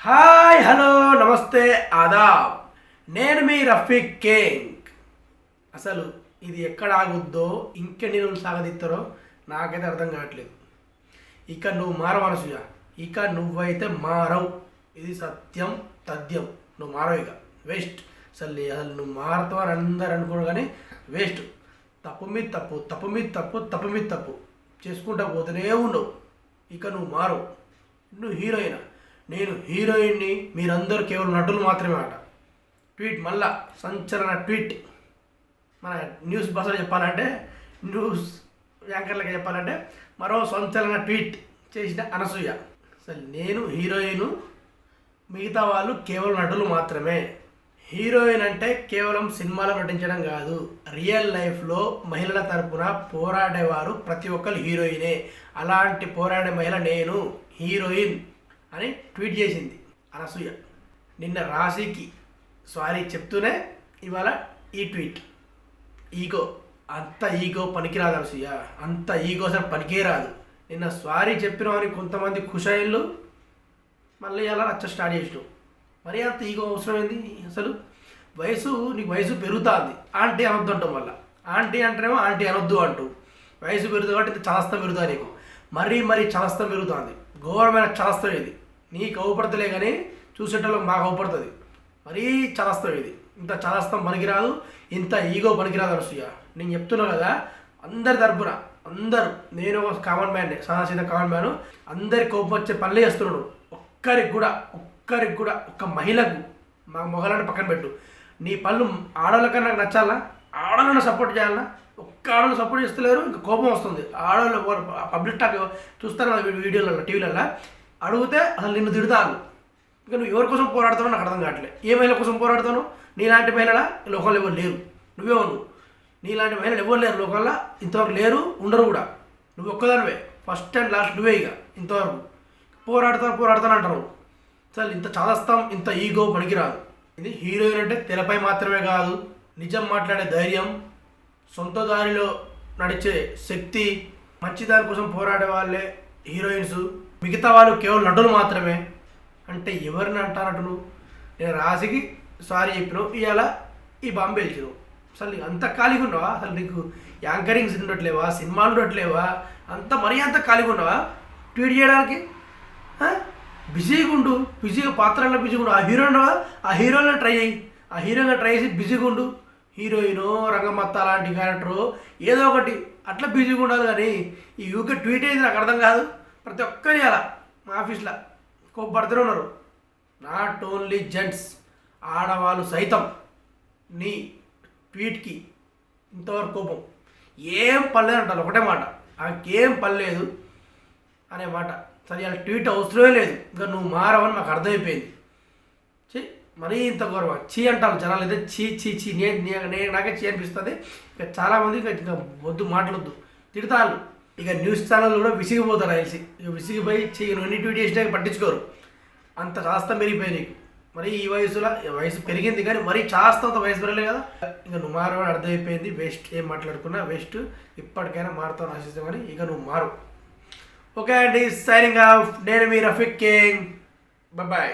Hi hello నమస్తే ఆదాబ్. నేను మీ రఫీక్ కేంగ్. అసలు ఇది ఎక్కడ ఆగుద్దో ఇంకెన్ని రోజులు సాగదీస్తారో నాకైతే అర్థం కావట్లేదు. ఇక నువ్వు మారవు అనసూయ, ఇక నువ్వైతే మారవు. ఇది సత్యం తథ్యం. నువ్వు మారవు, ఇక వేస్ట్. అసలు నువ్వు మారుతావు అని అందరు అనుకోడు, కానీ వేస్ట్. తప్పు మీద తప్పు, తప్పు మీద తప్పు, తప్పు మీద తప్పు చేసుకుంటా పోతూనే ఉండవు. ఇక నువ్వు మారవు. నువ్వు హీరోయినా, నేను హీరోయిన్ని, మీరందరూ కేవలం నటులు మాత్రమే అట. ట్వీట్ మళ్ళా సంచలన ట్వీట్. మన న్యూస్ బస్సులో చెప్పాలంటే, న్యూస్ యాంకర్లకి చెప్పాలంటే మరో సంచలన ట్వీట్ చేసిన అనసూయ. అసలు నేను హీరోయిన్, మిగతా వాళ్ళు కేవలం నటులు మాత్రమే. హీరోయిన్ అంటే కేవలం సినిమాలో నటించడం కాదు, రియల్ లైఫ్లో మహిళల తరపున పోరాడేవారు ప్రతి ఒక్కరు హీరోయినే. అలాంటి పోరాడే మహిళ నేను, హీరోయిన్ అని ట్వీట్ చేసింది అనసూయ. నిన్న రాశికి సారీ చెప్తూనే ఇవాళ ఈ ట్వీట్. ఈగో, అంత ఈగో పనికిరాదు అనసూయ, అంత ఈగో అసలు పనికే రాదు. నిన్న సారీ చెప్పినామని కొంతమంది ఖుషాయిళ్ళు మళ్ళీ అలా రచ్చ స్టార్ట్ చేసినావు. మరి అంత ఈగో అవసరమైంది అసలు? నీకు వయసు పెరుగుతుంది, ఆంటీ అనొద్దు అంటాం. వల్ల ఆంటీ అంటేనేమో ఆంటీ అనొద్దు అంటూ వయసు పెరుగుతుంది కాబట్టి ఇంత చలస్తం పెరుగుతుంది నీకు. మరీ చలస్తం పెరుగుతుంది, ఘోరమైన చలస్తం ఇది. నీకు అవపడతలే కానీ చూసేటోళ్ళకి మాకు అవపడుతుంది. మరీ చలస్తం ఇది. ఇంత చలస్తం పనికిరాదు, ఇంత ఈగో పనికిరాదు అనసూయ. నేను చెప్తున్నా కదా, అందరి తరపున అందరూ, నేను ఒక కామన్ మ్యాన్, సాదాసీదా కామన్ మ్యాను, అందరి కోపం వచ్చే పనులే చేస్తున్నాడు. ఒక్కరికి కూడా ఒక్క మహిళకు, మా మొగలను పక్కన పెట్టు, నీ పనులు ఆడవాళ్ళకన్నా నాకు నచ్చాలా, ఆడవాళ్ళని సపోర్ట్ చేయాలన్నా, ఒక్క ఆడవాళ్ళు సపోర్ట్ చేస్తలేరు. ఇంకా కోపం వస్తుంది. ఆడవాళ్ళు పబ్లిక్ టాక్ చూస్తారు వీడియోలలో, టీవీలలో అడిగితే అసలు నిన్ను తిడతాను. ఇంకా నువ్వు ఎవరి కోసం పోరాడుతావో నాకు అర్థం కావట్లేదు. ఏ మహిళ కోసం పోరాడుతాను? నీలాంటి మహిళల లోకంలో ఎవరు లేరు, నువ్వే ఉన్నావు. నీలాంటి మహిళలు ఎవరు లేరు లోకంలో, ఇంతవరకు లేరు, ఉండరు కూడా. నువ్వు ఒక్కదానివే, ఫస్ట్ అండ్ లాస్ట్ నువ్వే. ఇక ఇంతవరకు పోరాడుతాను అంటారు. అసలు ఇంత చాదస్తాం, ఇంత ఈగో పనికిరాదు. ఇది హీరోయిన్ అంటే తెరపై మాత్రమే కాదు, నిజం మాట్లాడే ధైర్యం, సొంత దారిలో నడిచే శక్తి, మంచి దాని కోసం పోరాడే వాళ్ళే హీరోయిన్స్. మిగతా వాళ్ళు కేవలం నటులు మాత్రమే. అంటే ఎవరిని అంటానటులు? నేను రాశికి సారీ చెప్పినావు, ఇవాళ ఈ బాంబే వెళ్ళినావు. అసలు నీకు అంత ఖాళీగా ఉన్నావా? అసలు నీకు యాంకరింగ్స్ ఉండట్లేవా, సినిమాలు ఉండట్లేవా? మరీ అంత ఖాళీగా ఉన్నావా ట్వీట్ చేయడానికి? బిజీగా పాత్రల్లో బిజీగా ఉండు. ఆ హీరోయిన్ ఆ హీరోయిన్ ట్రై చేయి, ఆ హీరోయిన్ ట్రై చేసి బిజీగా ఉండు. హీరోయిను, రంగమత్త లాంటి క్యారెక్టరు ఏదో ఒకటి అట్లా బిజీగా ఉండాలి. కానీ ఈ యూకే ట్వీట్ అయింది నాకు అర్థం కాదు. ప్రతి ఒక్కరి అలా మా ఆఫీస్లో కోప్పడుతూనే ఉన్నారు. నాట్ ఓన్లీ జెంట్స్, ఆడవాళ్ళు సైతం నీ ట్వీట్కి ఇంతవరకు కోపం. ఏం పర్లేదు అంటారు, ఒకటే మాట, ఆకేం పర్లేదు అనే మాట. సరే అలా ట్వీట్ అవసరమే లేదు, ఇంకా నువ్వు మారవని మాకు అర్థమైపోయింది. మరీ ఇంత గౌరవం చీ అంటారు జనాలు. అయితే చీ నాకే చీ అనిపిస్తుంది. ఇక చాలామంది ఇంకా వద్దు, మాటలొద్దు, తిడతాళ్ళు. ఇక న్యూస్ ఛానల్ కూడా విసిగిపోతారు తెలిసి. ఇక విసిగిపోయి నువ్వు ఎన్ని ట్వీట్ చేసినా పట్టించుకోరు. అంత చాస్తం పెరిగిపోయి నీకు. మరి ఈ వయసు పెరిగింది కానీ మరీ చాస్తంత వయసు పెరగలేదు కదా. ఇక నువ్వు మారవని అర్థమైపోయింది. వేస్ట్, ఏం మాట్లాడుకున్నా వేస్ట్. ఇప్పటికైనా మారుతావు ఆశిస్తాం కానీ ఇక నువ్వు మారు. ఓకే అండి, సైనింగ్ ఆఫ్. నేను మీ రఫీక్ కేంగ్. బాయ్.